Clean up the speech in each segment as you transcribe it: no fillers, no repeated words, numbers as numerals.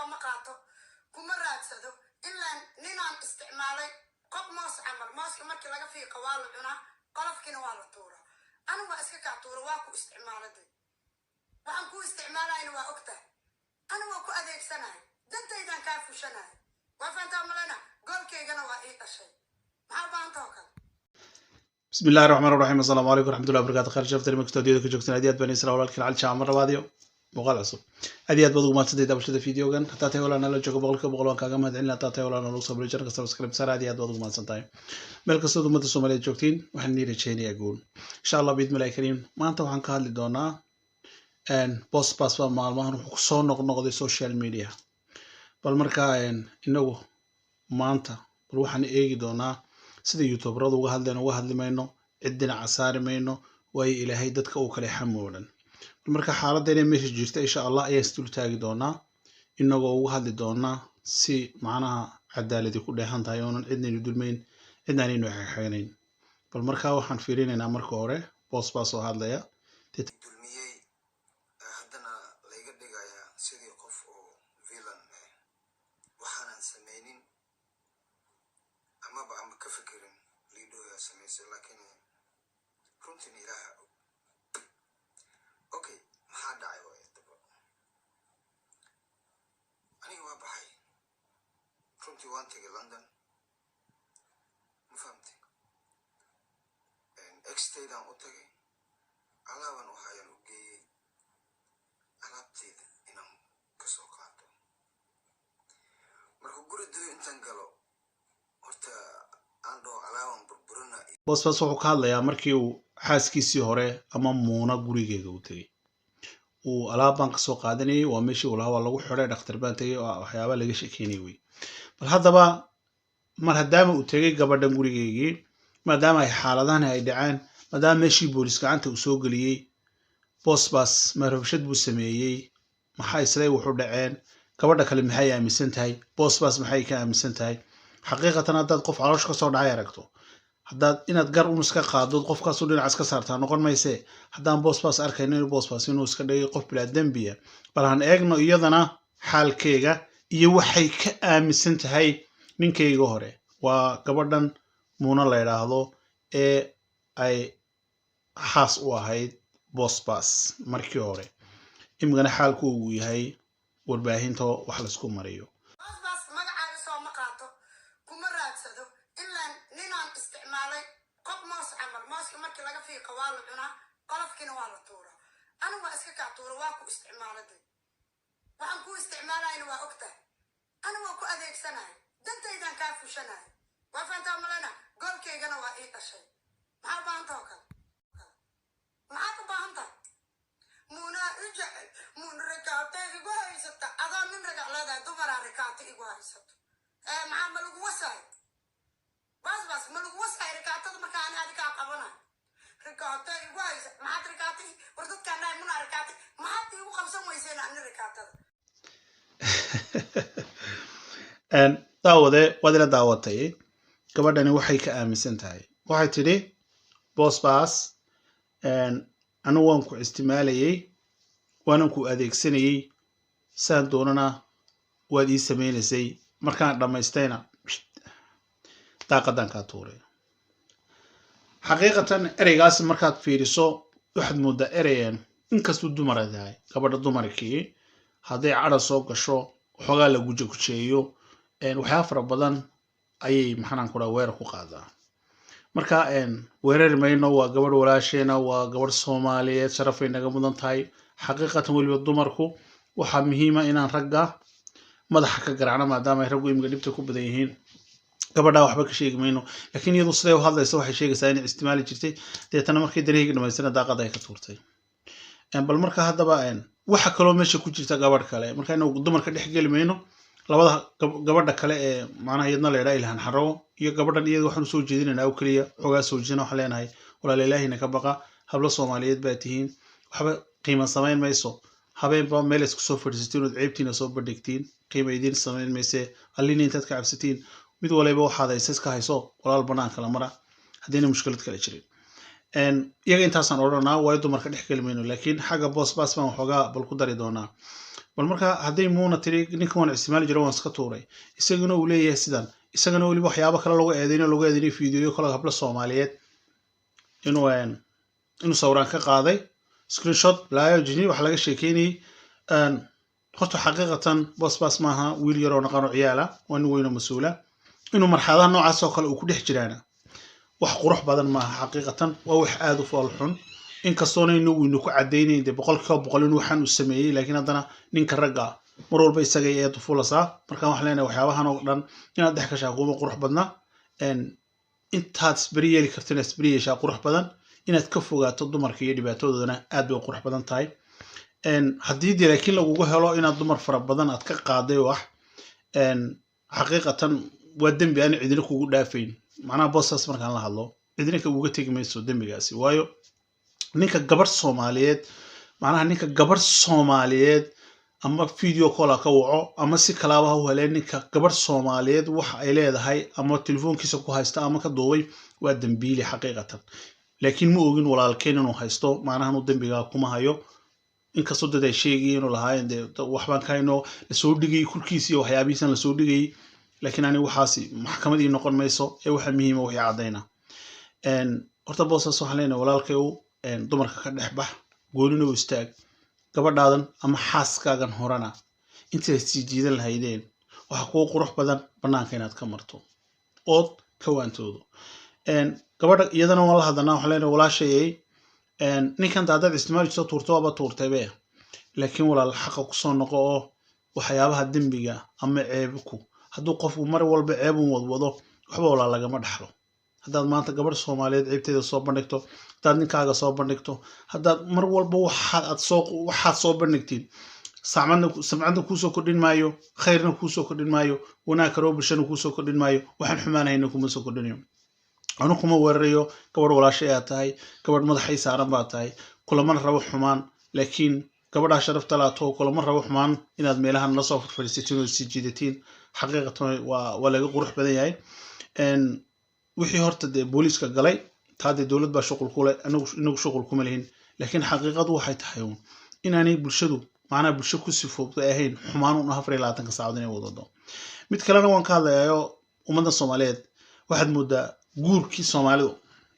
sooma qaato kuma raadsado ilaa ninaan isticmaalay qof moos camal mooska markii laga fiiqo waa la cunaa qolofkiina waa la tuuraa anigu waa iska kaa tuura waa ku isticmaaladay waxaan ku isticmaalayna waa ogtahay anigu waa ku adeegsanahay dantaydaan kaa fushanahay waa faantaa malena goolkaygana waa ii dhashay maxaa baantoo kale بسم الله الرحمن الرحيم السلام عليكم ورحمة الله وبركاته خير شفت لي مكتوب كجوكتنا أديات بني إسرائيل ولكن على الشام مرة بعديو مقال عصب أديات بدو ما تصدق دبل شده فيديو كان حتى تقول أنا لو جوك بقولك كاغام هاد إلا حتى تقول أنا لو صبر جرك سبسكرايب سر أديات بدو ما تصدق ملك الصوت ومد الصومالية جوكتين وحني رجعني أقول إن شاء الله بإذن الله الكريم ما أنت وحن كهال لدونا أن بوس باس مع المهن خصوصا نقد السوشيال ميديا بالمركا إنه ما أنت روحنا إيجي دونا sida youtuberadu uga hadli mayno cidina casaari mayno way ilaahay dadka uu kale xamoodan marka xaaladdeena meesha jirta insha Allah ayaan istul taagi doonaa inagoo uga hadli doonaa si macnaha cadaalad ku dheehan tahay oo cidina dulmeyn cidina inuu xaqaynayn bal marka waxaan fiirinaynaa marka hore boos baa soo hadlaya dulmiyay haddana layga dhigaya sidii qof oo villain waxaan sameeynin ama ka fikirin liidoo ya sameysay laakiin runtii ilaaha okay maxaa dhacay way daba aniga waa baxay runtii waan tagay London ma fahamtay ex-state aan u tagay alaaban waxaan u geeyay alaabteeda inaan ka soo qaato marka guriga intaan galo horta boos wuxuu ka hadlayaa markii uu xaaskiisii hore ama muuna gurigeega u tagay uu alaabaan ka soo qaadanayay waa meeshii uu lahaa waa lagu xiray dhakhtar baan tagay waxyaaba laga sheekeynay way bal haddaba mar haddaama uu tagay gabadhan gurigeegii maadaama ay xaaladahan ay dhaceen maadaama meeshii booliis gacanta uu soo geliyay boos baas marabshad buu sameeyay maxay isla wuxuu dhaceen gabadha kale maxay aaminsan tahay boos baas maxay ka aaminsan tahay xaqiiqatan haddaad qof caloosh ka soo dhacay aragto haddaad inaad gar un iska qaado qofkaasoo dhinacaas ka saartaa noqon mayse haddaan boos baas arkayno in boos baas inuu iska dhigay qof bilaa dembiya bal han eegno iyadana xaalkeega iyo waxay ka aaminsan tahay ninkayga hore waa gabadhan muuna la yidhaahdo ee ay xaas u ahayd boos baas markii hore imigana xaalku uu yahay warbaahinta wax laisku mariyo anigu waa iska kaa tuura waa ku isticmaaladay waxaan ku isticmaalayna waa ogtahay anigu waa ku adeegsanahay dantaydaan kaa fushanahay waa faantaa malena goolkaygana waa ii dhashay maxaa baantoo kale maxaad u baahan tahay muunaa i jecel muuna rikaatay igu haysata adoo nin ragac leedahay dumaraa rikaata igu haysato maxaa ma lagu wasaay baas ma lagu wasaay rikaatada markaa ani adigaa qabanayo rikaata igu haysa maxaad rikaatay war dadkaan dhahay muna rikaatay maxaad igu qabsan weyseen ani rikaatada daawade waad ila daawatay gabadhani waxay ka aaminsan tahay waxay tidhi boos baas anigu waan ku isticmaalayay waanan ku adeegsanayay saan doonana waad ii samaynaysay markaan dhammaystayna daaqadan kaa tuuray xaqiiqatan ereygaas markaad fiiriso waxaad moodaa erayan inkastuu dumar ay tahay gabadha dumarkii hadday cadha soo gasho waxoogaa la gujeeyo waxyaaba fara badan ayay maxanaan ku dhaha weerar ku qaadaa marka weerari mayno waa gabadh walaasheena waa gabadh Soomaaliyeed sharafay naga mudan tahay xaqiiqatan weliba dumarku waxaa muhiima inaan ragga madaxa ka garaacno maadaama ay raggu imiga dhibta ku badan yihiin gabadha waxba ka sheegi mayno laakiin iyadu siday u hadlayso waxay sheegaysaa inay isticmaali jirtay deetana markii dareenkii dhamaysana daaqada ay ka tuurtay bal marka haddaba waxa kaloo meesha ku jirta gabadh kale marka inuu dumarka dhex geli mayno labada gabadha kale ee macnaha iyadna la yidhaa ilhan xaro iyo gabadhan iyada waxaan usoo jeedinaynaa oo keliya xogaa soo jeedina waxaan leenahay walaal ilaahina ka baqa hablo Soomaaliyeed baa tihiin waxba qiimo samayn mayso habeenba meel isku soo fadhiisteen oo ceebtiina soo bandhigtiin qiimo idin samayn mayse allina intaad ka cabsatiin mid waliba waxaad iska hayso walaal banaanka la mara hadina mushkilad kale jirin iyaga intaasaan odhanaa way dumarka dhex galmayno laakiin xagga boos baas baan waxoogaa bal ku dari doonaa bal marka hadday muuna tiri ninkan waan isticmaali jiray waan iska tuuray isaguna uu leeyahay sidan isagana waliba waxyaabo kale lagu eedeynay fiidiyo kale habla Soomaaliyeed inuu sawiraan ka qaaday screenshot laayo jini wax laga sheekeynay horta xaqiiqatan boss maaha wiil yar oo naqano ciyaala waan weyno mas'uula inuu marxaladaha noocaas oo kale uu ku dhex jiraana wax qurux badan maaha xaqiiqatan waa wax aad u fool xun in kastoona inuu ku cadeynay de boqol inuu waxaan u sameeyay laakiin haddana ninka ragga mar walba isaga ay aad u fulasaa marka wax leenahay waxyaabahan oo dhan inaad dhex ka shaqoomo qurux badna intaad isbariyeeli kartana isbariyeesha qurux badan inaad ka fogaato dumarka iyo dhibaatadoodana aad bay qurux badan tahay haddii dee laakiin lagugu helo inaad dumar fara badan aad ka qaaday wax xaqiiqatan waa dembi aan cidina kugu dhaafayn macnaha bossaas markaan la hadlo cidina uga tegi mayso dembigaasi waayo ninka gabar Soomaaliyeed macnaha ninka gabar Soomaaliyeed ama video call ka waco ama si kalaaba u heleen ninka gabar Soomaaliyeed waxa ay leedahay ama telefoonkiisa ku haysta ama ka duubay waa dambiili xaqiiqatan laakiin ma ogin walaalkeen inuu haysto macnaha inuu dambiga kuma hayo in kasto dad ay sheegayeen inuu lahaayeen wax baan ka hayno la soo dhigay kulkiisa waxyaabihiisan la soo dhigay laakiin ani waxaasi maxkamadii noqon mayso ee waxa muhiim ah wixii cadayna horta boosas waxa leenahay walaalkay dumarka ka dhex bax goonina u istaag gabadhaadan ama xaaskaagan horana inta si jiidan lahaydeen waxa ku qurux badan banaanka inaad ka marto ood ka waantoodo gabadha iyadana wala hadana waxa leenahay walaashay ninkan daadad isticmaalkiisa tuurto aba tuurtaybe laakiin walaal xaq ku soo noqo oo waxyaabaha dambiga ama ceebku hadduu qofku mar walba ceeb uu wadwado waxba walaal lagama dhaxlo haddaad maanta gabar Soomaaliyeed ceebteeda soo bandhigto haddaad ninkaaga soo bandhigto haddaad mar walba waxaad soo bandhigtiin samcadna kuu soo kordhin maayo khayrna kuu soo kordhin maayo wanaag karo bulshana kuu soo kordhin maayo waxaan xumaanayna kuma soo kordhinayo anu kuma weerarayo gabadh walaashay aad tahay gabadh madaxay saaran baa tahay kulamana rabo xumaan laakiin gabadha sharafta laato kulama rabo xumaan inaad meelahan la soo fadhiisatiin oo si jiidatiin xaqiiqatan waa laga qurux badan yahay wixii horta de booliska galay taade dawlad baa shuqul ku leh inagu shuqul kuma lehin laakiin xaqiiqadu waxay tahay inaanay bulshadu macnaha bulsho ku sifoobto ahayn xumaan u 24 saacadood inay wadado mid kalena waan ka hadlayo ummadda Soomaaliyeed waxaad moodaa guurkii Soomaalidu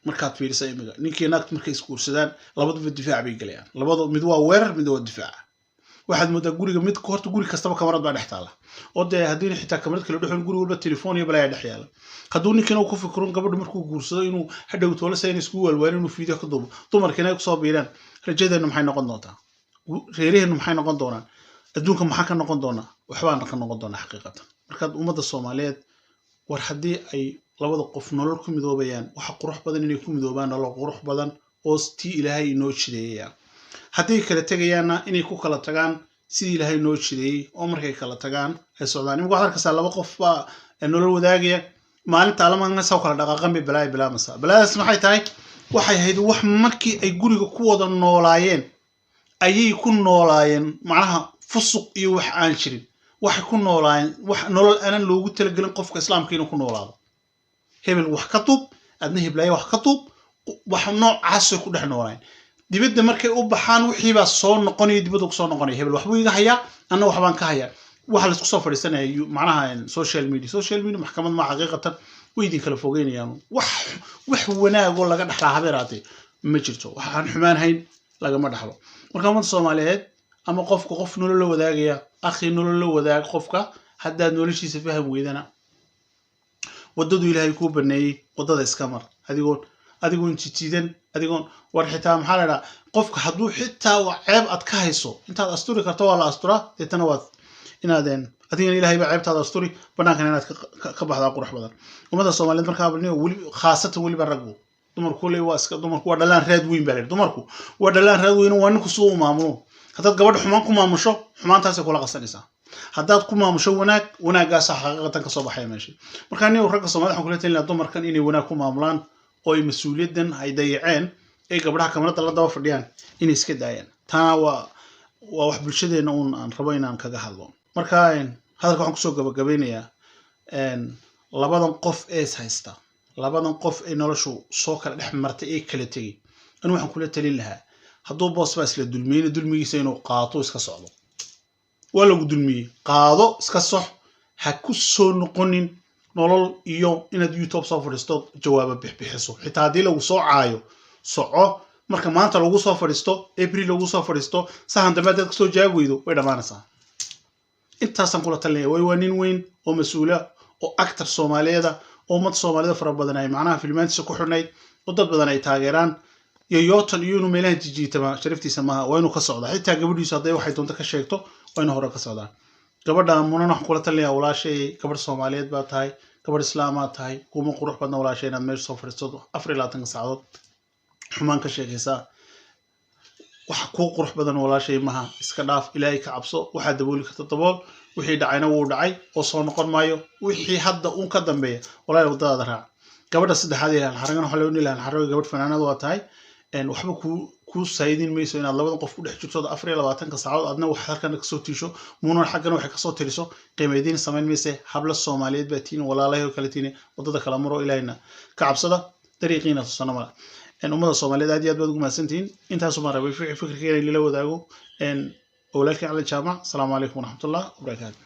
markaad fiiriso imiga ninkii naagta markay iskuursadaan labaduba difaac bay galayaan labadu mid waa weerar mid waa difaac waxaad moodaa guriga mid horta guri kastaba kamarad baa dhex taala oo de haddii xitaa kamarad kala dhaxoon guri walba telefoon iyo balaa dhex yaala hadduu ninkan uu ku fikiro gabadhu markuu guursado inuu hadhow toole sayna isku walwaalin inuu fiidiyo ka duubo dumarkina ay ku soo biiraan rajadeena maxay noqon doontaa reereenu maxay noqon doonaan adduunka maxaa ka noqon doonaa waxbaan ka noqon doonaa xaqiiqatan marka ummadda Soomaaliyeed war haddii ay labada qof nolol ku midoobayaan waxa qurux badan inay ku midoobaan nolol qurux badan oo tii Ilaahay inoo jireeyay haddii kala tagayaana inay ku kala tagaan sidii Ilaahay inoo jireeyay oo markay kala tagaan ay socdaan in waxaad arkaysaa laba qof baa nolol wadaagaya maalinta alamaana soo kala dhaqaaqan bay bilaamasa balaas maxay tahay waxay ahayd wax markii ay guriga ku wada noolaayeen ayay ku noolaayeen macnaha fusuq iyo wax aan jirin waxay ku noolaayeen wax nolol aan loogu talagalin qofka islaamka inuu ku noolaado hebel wax ka tub adna heblaay wax ka tub wax noocaas ku dhex noolaan dibadda markay u baxaan wixii baa soo noqonay dibadda ku soo noqonay hebel wax buu iga hayaa anna wax baan ka hayaa waxa la isku soo fadhiisanay macnaha social media maxkamad ma xaqiiqatan weydin kala fogeynayaan wax wanaag oo laga dhaxlaa habeeraatay ma jirto waxaan xumaan hayn lagama dhaxlo marka ummadda Soomaaliyeed ama qofka qof nolol la wadaagaya akhi nolol la wadaag qofka haddaad noloshiisa faham weydana wadadu Ilaahay ku baneeyay wadada iska mar adigoon jijiidan adigoon war xitaa maxaa la dhahaa qofka hadduu xitaa ceeb aad ka hayso intaad asturi karto waa la asturaa deetana waad inaadeen adigana Ilaahay baa ceebtaada asturi banaankan inaad ka baxdaa qurux badan ummadda Soomaaliyeed markaa wali khaasatan waliba raggu dumarku waa dhalaan raad weyn baa dumarku waa dhalaan raad weyn waa ninku soo maamulo haddaad gabadh xumaan ku maamusho xumaantaas ay kula qasanaysaa haddaad ku maamusho wanaagaas xaqiiqatan ka soo baxay meesha marka nin ragga Soomaaliyeed waxaan kula talinayaa dumarkan inay wanaag ku maamulaan oo ay mas'uuliyadan ay dayaceen ay gabdhaha kamarada la daba fadhiyaan inay iska daayaan taana waa wax bulshadeena aan rabo inaan kaga hadlo marka hadalka waxaan kusoo gabagabeynayaa labadan qof ee haysta labadan qof ee noloshu soo kala dhex martay ee kala tagay anu waxaan kula talin lahaa hadduu boos baa isla dulmigiisa inuu qaato iska socdo waa lagu dulmiyey qaado iska sox ha ku soo noqonin nolol iyo inaad YouTube soo fadhiisto jawaabo bixiso xitaa haddii lagu soo caayo soco marka maanta lagu soo fadhiisto April lagu soo fadhiisto sahan dambe dad soo jawaab weydo way dhamaanaysaa intaasan kula talinaya way waa nin weyn oo mas'uula oo actor Soomaaliyeed oo ummad Soomaaliyeed fara badan ay macnaha filmaantiisa ku xirnayd oo dad badan ay taageeraan iyo yootan iyo inuu meelaha jijiitama sharaftiisa maaha waa inuu ka socdaa xitaa gabadhiisu hadday waxay doonto ka sheegto waa inuu hore ka socdaa gabadha munan wax kula talinaya walaashay gabadh Soomaaliyeed baa tahay gabadh Islaamaad tahay kuma qurux badna walaashay inaad meesha soo fadhiisto 24 saacadood xumaan ka sheegaysaa waxa ku qurux badan walaashay maaha iska dhaaf ilaahay ka cabso waxa dabooli karta dabool wixii dhacayna wuu dhacay oo soo noqon maayo wixii hadda uu ka dambeeyo walaahi wadada raac gabadha saddexaad ee xaragan waxa loo nilaan xarago gabadh fanaanad waa tahay waxba ku saydin mayso inaad labada qof ku dhex jirto 24 saacadood adna wax halkan ka soo tiisho muunan xaqana wax ka soo tiriso qiimeedin sameyn mayse habla Soomaaliyeed baa tiin walaalahay kala tiin wadada kala maro ilaahina ka cabsada dariiqiina sanama ummada Soomaaliyeed aad iyo aad baad ugu mahadsantihiin intaas uma rabay fikirkayga in la wadaago walaalkii cali jaamac salaamu calaykum waraxmatullaahi wabarakaatuh